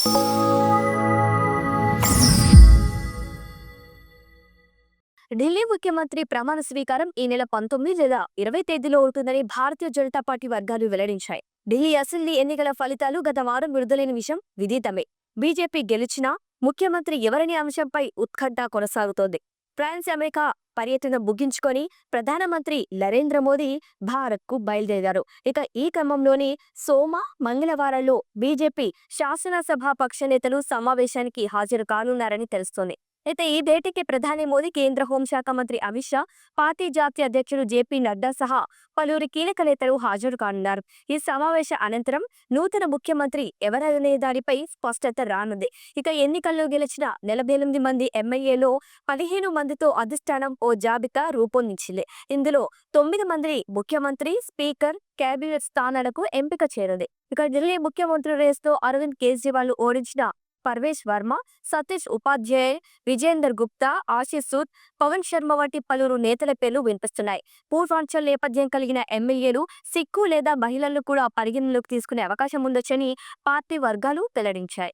ఢిల్లీ ముఖ్యమంత్రి ప్రమాణ స్వీకారం ఈ నెల 19 లేదా 20 తేదీలో ఉంటుందని భారతీయ జనతా పార్టీ వర్గాలు వెల్లడించాయి. ఢిల్లీ అసెంబ్లీ ఎన్నికల ఫలితాలు గత వారం విడుదలైన విషయం విదితమే. బీజేపీ గెలిచినా ముఖ్యమంత్రి ఎవరనే అంశంపై ఉత్కంఠ కొనసాగుతోంది. ఫ్రాన్స్, అమెరికా పర్యటన ముగించుకొని ప్రధానమంత్రి నరేంద్ర మోదీ భారత్కు బయలుదేరారు. ఇక ఈ క్రమంలోనే సోమ, మంగళవారాల్లో బీజేపీ శాసనసభ పక్ష నేతలు సమావేశానికి హాజరు కానున్నారని తెలుస్తోంది. అయితే ఈ భేటీకి ప్రధాని మోదీ, కేంద్ర హోంశాఖ మంత్రి అమిత్ షా, పార్టీ జాతీయ అధ్యక్షుడు జేపీ నడ్డా సహా పలువురు కీలక నేతలు హాజరు కానున్నారు. ఈ సమావేశ అనంతరం నూతన ముఖ్యమంత్రి ఎవరనే దానిపై స్పష్టత రానుంది. ఇక ఎన్నికల్లో గెలిచిన 48 మంది ఎమ్మెల్యేలో 15 మందితో అధిష్టానం ఓ జాబితా రూపొందించింది. ఇందులో 9 మంది ముఖ్యమంత్రి, స్పీకర్, కేబినెట్ స్థానాలకు ఎంపిక చేరింది. ఇక ఢిల్లీ ముఖ్యమంత్రి రేసులో అరవింద్ కేజ్రీవాల్ ఓడించిన పర్వేష్ వర్మ, సతీష్ ఉపాధ్యాయ్, విజేందర్ గుప్తా, ఆశీష్ సూద్, పవన్ శర్మ వంటి పలువురు నేతల పేర్లు వినిపిస్తున్నాయి. పూర్వాంచల్ నేపథ్యం కలిగిన ఎమ్మెల్యేలు, సిక్కు లేదా మహిళలను కూడా పరిగణలోకి తీసుకునే అవకాశం ఉండొచ్చని పార్టీ వర్గాలు వెల్లడించాయి.